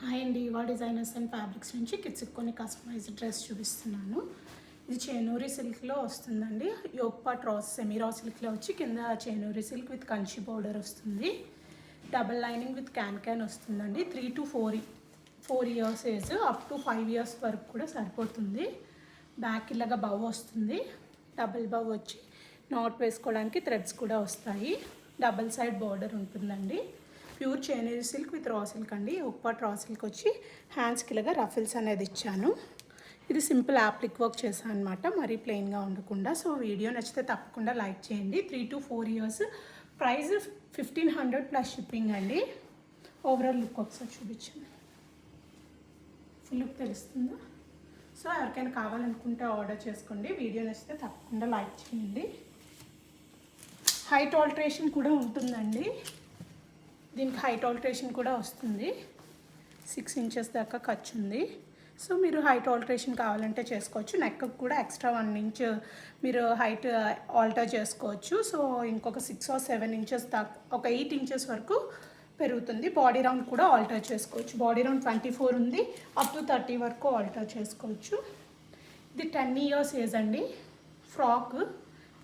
Hi అండి, ఇవా designers and fabrics నుంచి కిడ్స్కి కొన్ని కస్టమైజ్డ్ డ్రెస్ చూపిస్తున్నాను. ఇది చేనూరి సిల్క్లో వస్తుందండి. యోగ్ పార్ట్ సెమీ రా సిల్క్లో వచ్చి కింద చేనూరి సిల్క్ విత్ కంచి పౌడర్ వస్తుంది. డబల్ లైనింగ్ విత్ క్యాన్ వస్తుందండి. 3 to 4 years age up to 5 years వరకు కూడా సరిపోతుంది. బ్యాక్ ఇలాగా బౌ వస్తుంది. డబుల్ బౌ వచ్చి నాట్ వేసుకోవడానికి థ్రెడ్స్ కూడా వస్తాయి. డబల్ సైడ్ బార్డర్ ఉంటుందండి. Pure Chinese silk with raw silk అండి. ఒక పార్ట్ రా సిల్క్ వచ్చి హ్యాండ్స్కి ఇలాగా రఫిల్స్ అనేది ఇచ్చాను. ఇది సింపుల్ యాప్లిక్ వర్క్ చేశాను అనమాట, మరీ ప్లెయిన్గా ఉండకుండా. సో వీడియో నచ్చితే తప్పకుండా లైక్ చేయండి. 3 to 4 years. Price 1500 plus shipping అండి. ఓవరాల్ లుక్ ఒకసారి చూపించండి. ఫుల్ లుక్ తెలుస్తుందా? సో ఎవరికైనా కావాలనుకుంటే ఆర్డర్ చేసుకోండి. వీడియో నచ్చితే తప్పకుండా లైక్ చేయండి. హైట్ ఆల్టరేషన్ కూడా ఉంటుందండి. దీనికి హైట్ ఆల్టరేషన్ కూడా వస్తుంది. 6 inches దాకా ఖర్చు ఉంది. సో మీరు హైట్ ఆల్టరేషన్ కావాలంటే చేసుకోవచ్చు. నెక్ కూడా ఎక్స్ట్రా 1 inch మీరు హైట్ ఆల్టర్ చేసుకోవచ్చు. సో ఇంకొక 6 or 7 inches దాకా, ఒక 8 inches వరకు పెరుగుతుంది. బాడీ రౌండ్ కూడా ఆల్టర్ చేసుకోవచ్చు. బాడీ రౌండ్ 24 ఉంది, అప్ టు 30 వరకు ఆల్టర్ చేసుకోవచ్చు. ఇది 10 years ఏజ్ అండి. ఫ్రాక్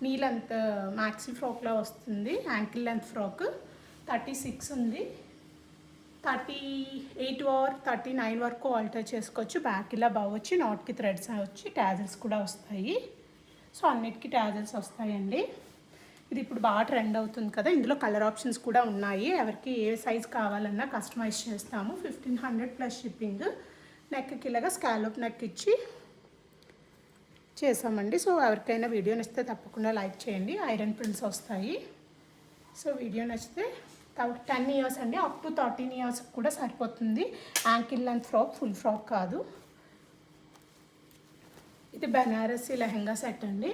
నీ లెంత్ మ్యాక్సీ ఫ్రాక్లో వస్తుంది. యాంకిల్ లెంత్ ఫ్రాక్ 36 ఉంది. 38 or 39 వరకు ఆల్టర్ చేసుకోవచ్చు. బ్యాక్ ఇలా బౌ వచ్చి నాట్కి థ్రెడ్స్ వచ్చి ట్యాజల్స్ కూడా వస్తాయి. సో అన్నిటికీ ట్యాజల్స్ వస్తాయండి. ఇది ఇప్పుడు బాగా ట్రెండ్ అవుతుంది కదా. ఇందులో కలర్ ఆప్షన్స్ కూడా ఉన్నాయి. ఎవరికి ఏ సైజ్ కావాలన్నా కస్టమైజ్ చేస్తాము. 1500 ప్లస్ షిప్పింగ్. నెక్కి ఇలాగా స్కాలప్ నెక్ ఇచ్చి చేసామండి. సో ఎవరికైనా వీడియో నచ్చితే తప్పకుండా లైక్ చేయండి. ఐరన్ ప్రింట్స్ వస్తాయి. సో వీడియో నచ్చితే 10 years అండి, అప్ టు 13 years కూడా సరిపోతుంది. Ankle length frock, full frock కాదు. ఇది బెనారసీ లెహెంగా సెట్ అండి.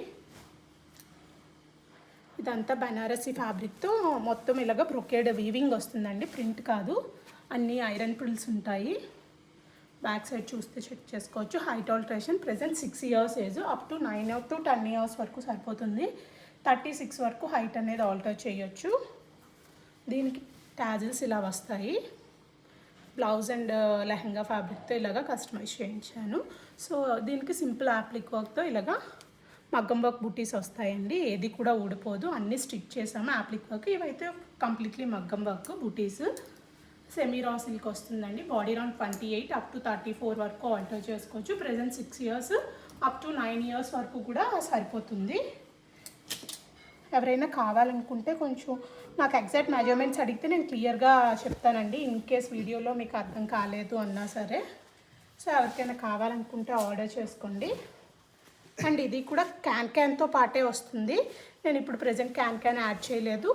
ఇదంతా బెనారసీ ఫ్యాబ్రిక్తో మొత్తం ఇలాగ బ్రొకేడ్ వీవింగ్ వస్తుందండి. ప్రింట్ కాదు, అన్నీ ఐరన్ ప్రిల్స్ ఉంటాయి. బ్యాక్ సైడ్ చూస్తే చెక్ చేసుకోవచ్చు. Height alteration present 6 years age, up to 9 to 10 years వరకు సరిపోతుంది. 36 వరకు హైట్ అనేది ఆల్టర్ చేయొచ్చు. దీనికి ట్యాజల్స్ ఇలా వస్తాయి. బ్లౌజ్ అండ్ లెహంగా ఫ్యాబ్రిక్తో ఇలాగా కస్టమైజ్ చేయించాను. సో దీనికి సింపుల్ యాప్లిక్ వర్క్తో ఇలాగా మగ్గం వర్క్ బుటీస్ వస్తాయండి. ఏది కూడా ఊడిపోదు, అన్నీ స్టిచ్ చేసాము. యాప్లిక్ వర్క్ ఇవైతే కంప్లీట్లీ మగ్గం వర్క్ బుటీస్. సెమీ రా సిల్క్ వస్తుందండి. బాడీ రౌండ్ 28 అప్ టు 34 వరకు ఆల్టర్ చేసుకోవచ్చు. Present 6 years up to 9 years వరకు కూడా సరిపోతుంది. ఎవరైనా కావాలనుకుంటే కొంచెం నాకు ఎగ్జాక్ట్ మెజర్మెంట్స్ అడిగితే నేను క్లియర్గా చెప్తానండి. ఇన్ కేస్ వీడియోలో మీకు అర్థం కాలేదు అన్నా సరే. సో ఎవరికైనా కావాలనుకుంటే ఆర్డర్ చేసుకోండి. అండ్ ఇది కూడా క్యాన్తో పాటే వస్తుంది. నేను ఇప్పుడు ప్రెజెంట్ క్యాన్ యాడ్ చేయలేదు.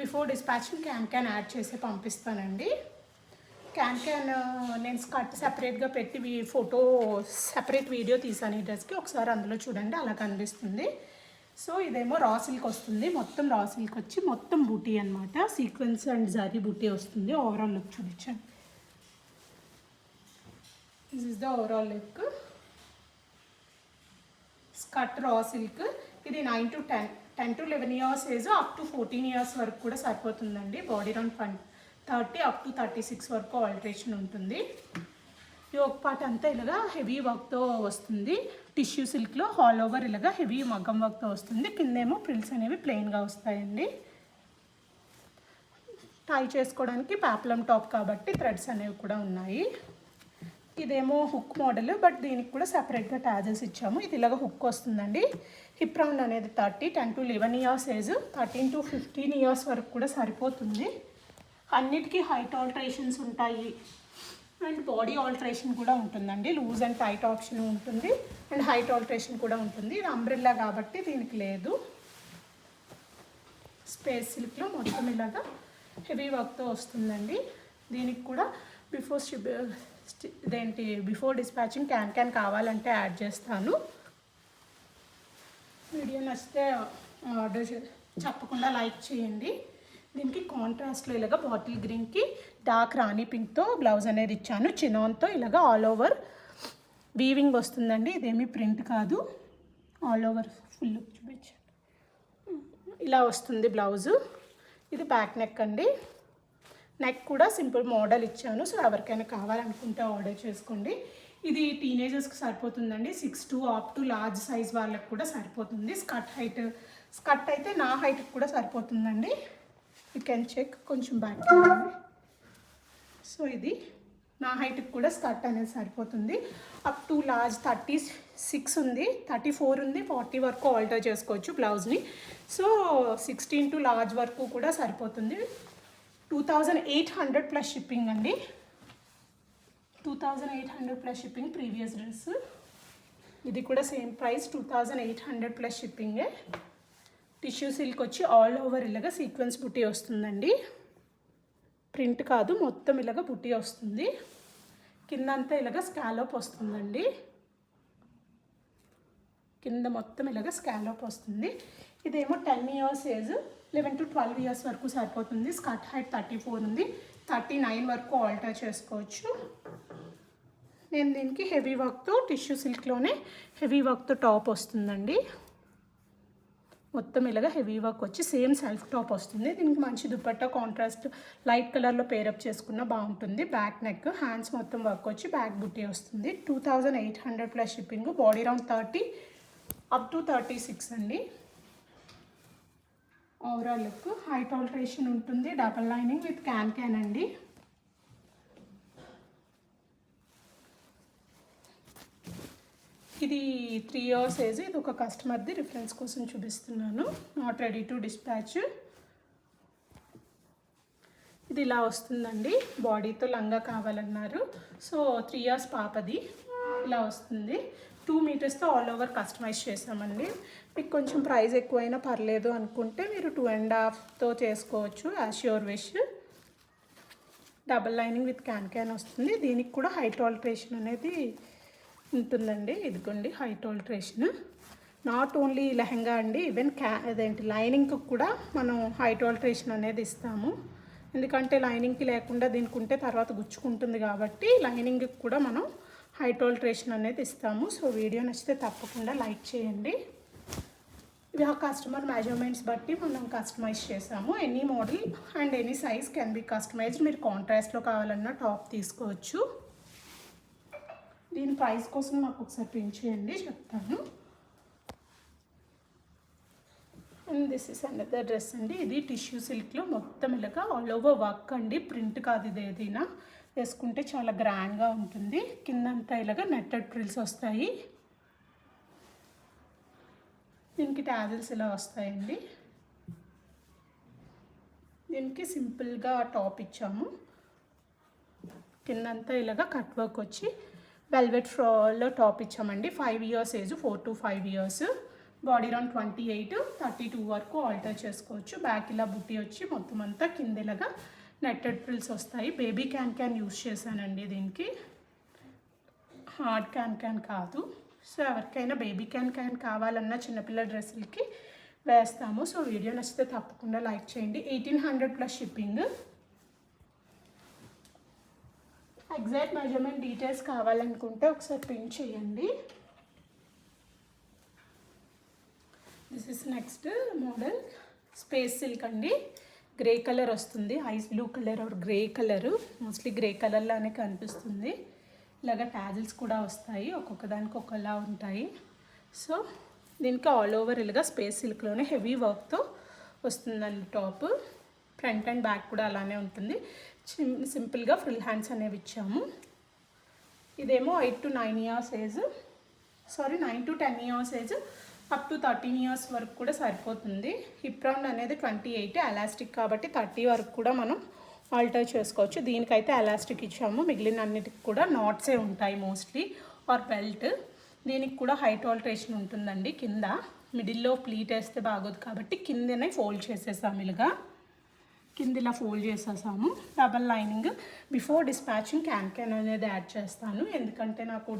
బిఫోర్ డిస్పాచింగ్ క్యాన్ యాడ్ చేసి పంపిస్తానండి. క్యాన్ నేను స్కర్ట్ సెపరేట్గా పెట్టి ఫోటో సెపరేట్ వీడియో తీసాను ఈ డ్రెస్కి. ఒకసారి అందులో చూడండి, అలా కనిపిస్తుంది. సో ఇదేమో రా సిల్క్ వస్తుంది. మొత్తం రా సిల్క్ వచ్చి మొత్తం బూటీ అనమాట. సీక్వెన్స్ అండ్ జరీ బూటీ వస్తుంది. ఓవరాల్ లుక్ చూపించండి. This is the overall look. Skirt raw silk. ఇది 9 to 10 to 11 years age, up to 14 years వరకు కూడా సరిపోతుందండి. బాడీ రౌండ్ 30 అప్ టు 36 వరకు ఆల్టరేషన్ ఉంటుంది. యోగ్ పార్ట్ అంతా ఇలాగా హెవీ వర్క్తో వస్తుంది. టిష్యూ సిల్క్లో ఆల్ ఓవర్ ఇలాగా హెవీ మగ్గం వర్క్తో వస్తుంది. కిందేమో ప్రిల్స్ అనేవి ప్లెయిన్గా వస్తాయండి. టై చేసుకోవడానికి ప్యాప్లమ్ టాప్ కాబట్టి థ్రెడ్స్ అనేవి కూడా ఉన్నాయి. ఇదేమో హుక్ మోడల్, బట్ దీనికి కూడా సపరేట్గా ట్యాజల్స్ ఇచ్చాము. ఇది ఇలాగ హుక్ వస్తుందండి. హిప్ రౌండ్ అనేది 30, 10 to 11 years age, 13 to 15 years వరకు కూడా సరిపోతుంది. అన్నిటికీ హైట్ ఆల్టరేషన్స్ ఉంటాయి అండ్ బాడీ ఆల్టరేషన్ కూడా ఉంటుందండి. లూజ్ అండ్ టైట్ ఆప్షన్ ఉంటుంది అండ్ హైట్ ఆల్టరేషన్ కూడా ఉంటుంది. ఇది అంబ్రెల్లా కాబట్టి దీనికి లేదు. స్పేస్ సిల్క్లో మొత్తం ఇలాగా హెవీ వర్క్తో వస్తుందండి. దీనికి కూడా బిఫోర్ డిస్పాచింగ్ క్యాన్ కావాలంటే యాడ్ చేస్తాను. వీడియో నచ్చితే ఆర్డర్ తప్పకుండా లైక్ చేయండి. దీనికి కాంట్రాస్ట్లో ఇలాగ బాటిల్ గ్రీన్కి డార్క్ రాణి పింక్తో బ్లౌజ్ అనేది ఇచ్చాను. చినాన్తో ఇలాగ ఆల్ ఓవర్ వీవింగ్ వస్తుందండి. ఇదేమీ ప్రింట్ కాదు. ఆల్ ఓవర్ ఫుల్ చూపించండి. ఇలా వస్తుంది బ్లౌజు. ఇది బ్యాక్ నెక్ అండి. నెక్ కూడా సింపుల్ మోడల్ ఇచ్చాను. సో ఎవరికైనా కావాలనుకుంటే ఆర్డర్ చేసుకోండి. ఇది టీనేజర్స్కి సరిపోతుందండి. 6 అప్ టు లార్జ్ సైజ్ వాళ్ళకి కూడా సరిపోతుంది. స్కర్ట్ అయితే నా హైట్కి కూడా సరిపోతుందండి. You can check. కొంచెం బ్యాక్. సో ఇది నా హైట్కి కూడా స్కర్ట్ అనేది సరిపోతుంది. అప్ టు లార్జ్ 36 ఉంది, 34 ఉంది, 40 వరకు ఆల్టర్ చేసుకోవచ్చు బ్లౌజ్ని. సో 16 టు లార్జ్ వరకు కూడా సరిపోతుంది. 2800 ప్లస్ షిప్పింగ్ అండి. 2800 ప్లస్ షిప్పింగ్. ప్రీవియస్ డ్రెస్ ఇది కూడా సేమ్ ప్రైస్ 2800 ప్లస్ షిప్పింగే. టిష్యూ సిల్క్ వచ్చి ఆల్ ఓవర్ ఇలాగా సీక్వెన్స్ బుట్టి వస్తుందండి. ప్రింట్ కాదు, మొత్తం ఇలాగ బుట్టి వస్తుంది. కిందంతా ఇలాగ స్కాలోప్ వస్తుందండి. కింద మొత్తం ఇలాగ స్కాలోప్ వస్తుంది. ఇదేమో 10 ఇయర్స్ ఏజ్, 11 to 12 ఇయర్స్ వరకు సరిపోతుంది. స్కర్ట్ హైట్ 34 ఉంది, 39 వరకు ఆల్టర్ చేసుకోవచ్చు. నేను దీనికి హెవీ వర్క్తో, టిష్యూ సిల్క్లోనే హెవీ వర్క్తో టాప్ వస్తుందండి. మొత్తం ఇలాగ హెవీ వర్క్ వచ్చి సేమ్ సెల్ఫ్ టాప్ వస్తుంది. దీనికి మంచి దుపట్టా కాంట్రాస్ట్ లైట్ కలర్లో పేరప్ చేసుకున్న బాగుంటుంది. బ్యాక్ నెక్, హ్యాండ్స్ మొత్తం వర్క్ వచ్చి బ్యాక్ బుట్టి వస్తుంది. 2800 plus shipping. Body round 30 up to 36 అండి. ఓవరాల్ లుక్ హైట్ ఆల్టరేషన్ ఉంటుంది. డబల్ లైనింగ్ విత్ క్యాన్ అండి. ఇది 3 ఇయర్స్ ఏజ్. ఇది ఒక కస్టమర్ది, రిఫరెన్స్ కోసం చూపిస్తున్నాను. Not ready to dispatch. ఇది ఇలా వస్తుందండి. బాడీతో లంగా కావాలన్నారు. సో 3 ఇయర్స్ పాపది ఇలా వస్తుంది. 2 మీటర్స్తో ఆల్ ఓవర్ కస్టమైజ్ చేసామండి. మీకు కొంచెం ప్రైస్ ఎక్కువైనా పర్లేదు అనుకుంటే మీరు 2.5తో చేసుకోవచ్చు. As your wish. Double lining with can వస్తుంది. దీనికి కూడా హైట్ ఆల్టరేషన్ అనేది ఉంటుందండి. ఇదిగోండి height alteration. Not only lehenga అండి, ఈవెన్ లైనింగ్కి కూడా మనం హైట్ ఆల్టరేషన్ అనేది ఇస్తాము. ఎందుకంటే లైనింగ్కి లేకుండా దీనికి ఉంటే తర్వాత గుచ్చుకుంటుంది కాబట్టి లైనింగ్కి కూడా మనం హైట్ ఆల్టరేషన్ అనేది ఇస్తాము. సో వీడియో నచ్చితే తప్పకుండా లైక్ చేయండి. ఇవి ఆ కస్టమర్ మెజర్మెంట్స్ బట్టి మనం కస్టమైజ్ చేసాము. Any model and any size can be customised. మీరు కాంట్రాస్ట్లో కావాలన్నా టాప్ తీసుకోవచ్చు. దీని ప్రైస్ కోసం నాకు ఒకసారి ప్రింట్ చేయండి, చెప్తాను. And this is another dress అండి. ఇది టిష్యూ సిల్క్లో మొత్తం ఇలాగా ఆల్ ఓవర్ వర్క్ అండి. ప్రింట్ కాదు, ఇది ఏదైనా వేసుకుంటే చాలా గ్రాండ్గా ఉంటుంది. కిందంతా ఇలాగా నెట్టెడ్ ఫ్రిల్స్ వస్తాయి. దీనికి టాజిల్స్ ఇలా వస్తాయండి. దీనికి సింపుల్గా టాప్ ఇచ్చాము. కిందంతా ఇలాగా కట్ వర్క్ వచ్చి వెల్వెట్ ఫ్రాలో టాప్ ఇచ్చామండి. 5 years age, 4 to 5 years. Body round 28, 32 వరకు ఆల్టర్ చేసుకోవచ్చు. బ్యాక్ ఇలా బుట్టి వచ్చి మొత్తం అంతా కింద ఇలాగా నెట్టెడ్ ఫ్రిల్స్ వస్తాయి. బేబీ క్యాన్ యూస్ చేశానండి దీనికి, హార్డ్ క్యాన్ కాదు. సో ఎవరికైనా బేబీ క్యాన్ కావాలన్నా చిన్నపిల్లల డ్రెస్సులకి వేస్తాము. సో వీడియో నచ్చితే తప్పకుండా లైక్ చేయండి. 1800 plus shipping. Exact measurement details కావాలనుకుంటే ఒకసారి ప్రింట్ చేయండి. This is next model. Space silk అండి. గ్రే కలర్ వస్తుంది. Ice blue colour or grey colour, mostly grey కలర్లానే కనిపిస్తుంది. ఇలాగ టాజిల్స్ కూడా వస్తాయి, ఒక్కొక్క దానికి ఒకలా ఉంటాయి. సో దీనికి ఆల్ ఓవర్ ఇలాగా స్పేస్ సిల్క్లోనే హెవీ వర్క్తో వస్తుందండి టాప్. ఫ్రంట్ అండ్ బ్యాక్ కూడా అలానే ఉంటుంది. సింపుల్గా ఫ్రిల్ హ్యాండ్స్ అనేవి ఇచ్చాము. ఇదేమో 8 to 9 years age, 9 to 10 years age, up to 13 years వరకు కూడా సరిపోతుంది. హిప్ రౌండ్ అనేది 28, ఎలాస్టిక్ కాబట్టి 30 వరకు కూడా మనం ఆల్టర్ చేసుకోవచ్చు. దీనికైతే ఎలాస్టిక్ ఇచ్చాము. మిగిలిన అన్నిటికి కూడా నాట్సే ఉంటాయి మోస్ట్లీ, ఆర్ బెల్ట్. దీనికి కూడా హైట్ ఆల్టరేషన్ ఉంటుందండి. కింద మిడిల్లో ప్లీట్ వేస్తే బాగోదు కాబట్టి కిందనే ఫోల్డ్ చేసేసాము. ఇలాగా కింద ఇలా ఫోల్డ్ చేసేసాము. Double lining. Before dispatching can అనేది యాడ్ చేస్తాను, ఎందుకంటే నాకు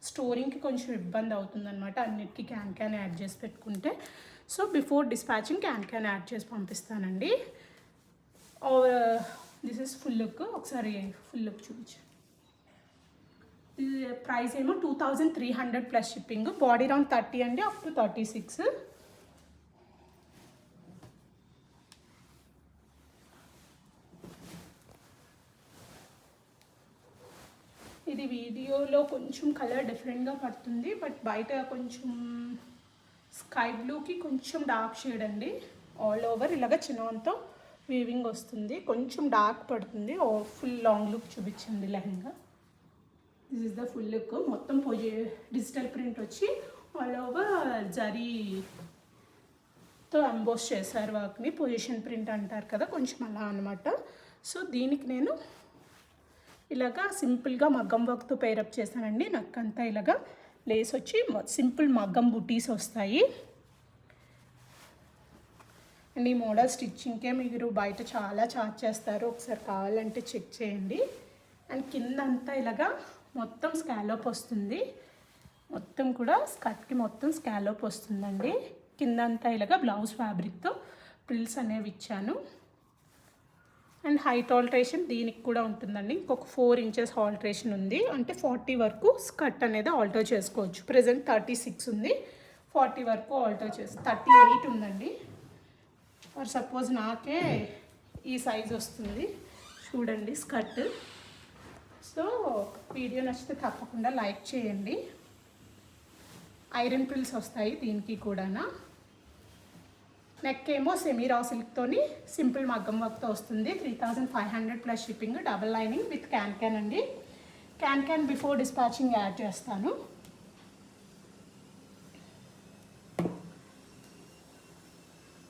స్టోరింగ్కి కొంచెం ఇబ్బంది అవుతుందన్నమాట. అన్నిటికీ క్యాన్ యాడ్ చేసి పెట్టుకుంటే. So before dispatching can add చేసి పంపిస్తానండి. This is full look. ఒకసారి ఫుల్ లుక్ చూపించు. ప్రైస్ ఏమో 2300 ప్లస్ షిప్పింగ్. బాడీ రౌండ్ 30 అండి, అప్ టు 36. ఇది వీడియోలో కొంచెం కలర్ డిఫరెంట్గా పడుతుంది, బట్ బయట కొంచెం స్కై బ్లూకి కొంచెం డార్క్ షేడ్ అండి. ఆల్ ఓవర్ ఇలాగ చిన్నతో వీవింగ్ వస్తుంది, కొంచెం డార్క్ పడుతుంది. ఫుల్ లాంగ్ లుక్ చూపించండి lehenga. This is the full look. మొత్తం డిజిటల్ ప్రింట్ వచ్చి ఆల్ ఓవర్ జరీతో ఎంబోస్ చేశారు వర్క్ని. పొజిషన్ ప్రింట్ అంటారు కదా, కొంచెం అలా అనమాట. సో దీనికి నేను ఇలాగా సింపుల్గా మగ్గం వర్క్తో పేరప్ చేశానండి. నక్కంతా ఇలాగా లేస్ వచ్చి సింపుల్ మగ్గం బుటీస్ వస్తాయి. అండ్ ఈ మోడల్ స్టిచ్చింగ్కే మీరు బయట చాలా ఛార్జ్ చేస్తారు, ఒకసారి కావాలంటే చెక్ చేయండి. అండ్ కింద అంతా ఇలాగా మొత్తం స్కాలోప్ వస్తుంది, మొత్తం కూడా స్కర్ట్కి మొత్తం స్కాలోప్ వస్తుందండి. కింద అంతా ఇలాగా బ్లౌజ్ ఫ్యాబ్రిక్తో ప్రిల్స్ అనేవి ఇచ్చాను. అండ్ హైట్ ఆల్టరేషన్ దీనికి కూడా ఉంటుందండి. ఇంకొక 4 ఇంచెస్ ఆల్టరేషన్ ఉంది, అంటే 40 వరకు స్కర్ట్ అనేది ఆల్టర్ చేసుకోవచ్చు. ప్రజెంట్ 36 ఉంది, 40 వరకు ఆల్టర్ 38 ఉందండి. ఫర్ సపోజ్ నాకే ఈ సైజ్ వస్తుంది చూడండి స్కర్ట్. సో వీడియో నచ్చితే తప్పకుండా లైక్ చేయండి. ఐరన్ ప్రిల్స్ వస్తాయి దీనికి కూడా. నెక్ ఏమో సెమీ రా సిల్క్తోని సింపుల్ మగ్గం వర్క్తో వస్తుంది. 3500 plus shipping, double lining with can అండి. క్యాన్ బిఫోర్ డిస్పాచింగ్ యాడ్ చేస్తాను.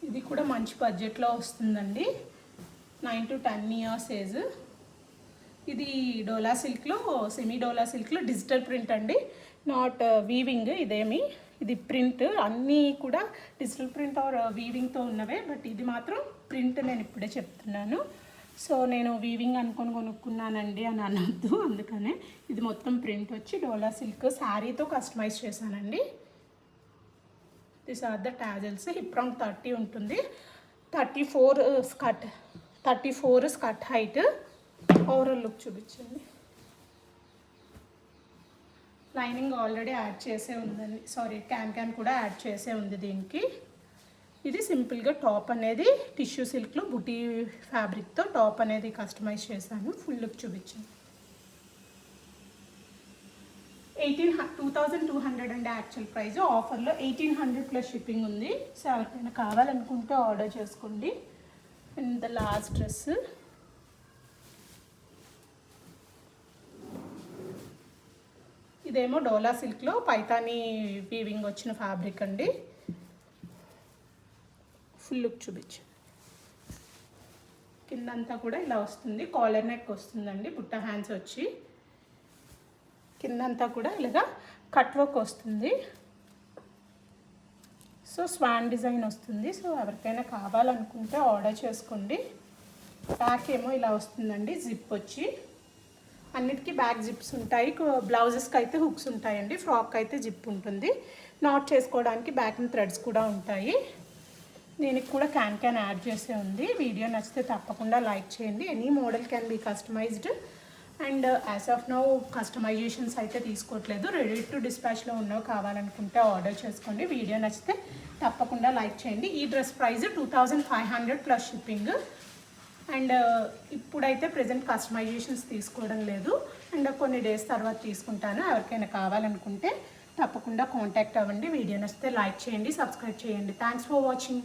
ఇది కూడా మంచి బడ్జెట్లో వస్తుందండి, 9 to 10 ఇయర్స్ ఏజ్. ఇది డోలా సిల్క్లో, సెమీ డోలా సిల్క్లో డిజిటల్ ప్రింట్ అండి, నాట్ వీవింగ్. ఇది ప్రింట్, అన్నీ కూడా డిజిటల్ ప్రింట్ ఆర్ వీవింగ్తో ఉన్నవే, బట్ ఇది మాత్రం ప్రింట్. నేను ఇప్పుడే చెప్తున్నాను. సో నేను వీవింగ్ అనుకొని కొనుక్కున్నానండి అని అనొద్దు, అందుకనే ఇది మొత్తం ప్రింట్ వచ్చి డోలా సిల్క్ శారీతో కస్టమైజ్ చేశానండి. This are the tassels. Hip round 30 ఉంటుంది, 34 స్కర్ట్ హైట్. ఓవరాల్ లుక్ చూపించండి. లైనింగ్ ఆల్రెడీ యాడ్ చేసే ఉందండి, సారీ క్యాన్ కూడా యాడ్ చేసే ఉంది దీనికి. ఇది సింపుల్గా టాప్ అనేది టిష్యూ సిల్క్లో బుటీ ఫ్యాబ్రిక్తో టాప్ అనేది కస్టమైజ్ చేశాను. ఫుల్ లుక్ చూపించాను. 2200 అండి యాక్చువల్ ప్రైస్. ఆఫర్లో 1800 ప్లస్ షిప్పింగ్ ఉంది. సో ఎవరికైనా కావాలనుకుంటే ఆర్డర్ చేసుకోండి. అండ్ ద లాస్ట్ డ్రెస్, ఇదేమో డోలా సిల్క్లో పైతానీ వీవింగ్ వచ్చిన ఫ్యాబ్రిక్ అండి. ఫుల్ లుక్ చూపించు. కిందంతా కూడా ఇలా వస్తుంది, కాలర్ నెక్ వస్తుందండి, బుట్ట హ్యాండ్స్ వచ్చి కిందంతా కూడా ఇలాగా కట్ వర్క్ వస్తుంది. సో స్వాన్ డిజైన్ వస్తుంది. సో ఎవరికైనా కావాలనుకుంటే ఆర్డర్ చేసుకోండి. బ్యాక్ ఏమో ఇలా వస్తుందండి, జిప్ వచ్చి. అన్నిటికీ బ్యాక్ జిప్స్ ఉంటాయి. బ్లౌజెస్కి అయితే హుక్స్ ఉంటాయండి, ఫ్రాక్ అయితే జిప్ ఉంటుంది. నాట్ చేసుకోవడానికి బ్యాక్ థ్రెడ్స్ కూడా ఉంటాయి. దీనికి కూడా క్యాన్ యాడ్ చేసే ఉంది. వీడియో నచ్చితే తప్పకుండా లైక్ చేయండి. Any model can be customised. And as of now customisations అయితే తీసుకోవట్లేదు, రెడీ టు డిస్పాచ్లో ఉన్నవి కావాలనుకుంటే ఆర్డర్ చేసుకోండి. వీడియో నచ్చితే తప్పకుండా లైక్ చేయండి. ఈ dress price 2500 plus shipping. And ఇప్పుడైతే ప్రజెంట్ కస్టమైజేషన్స్ తీసుకోవడం లేదు, అండ్ కొన్ని డేస్ తర్వాత తీసుకుంటాను. ఎవరికైనా కావాలనుకుంటే తప్పకుండా కాంటాక్ట్ అవ్వండి. వీడియో నచ్చితే లైక్ చేయండి, సబ్స్క్రైబ్ చేయండి. Thanks for watching.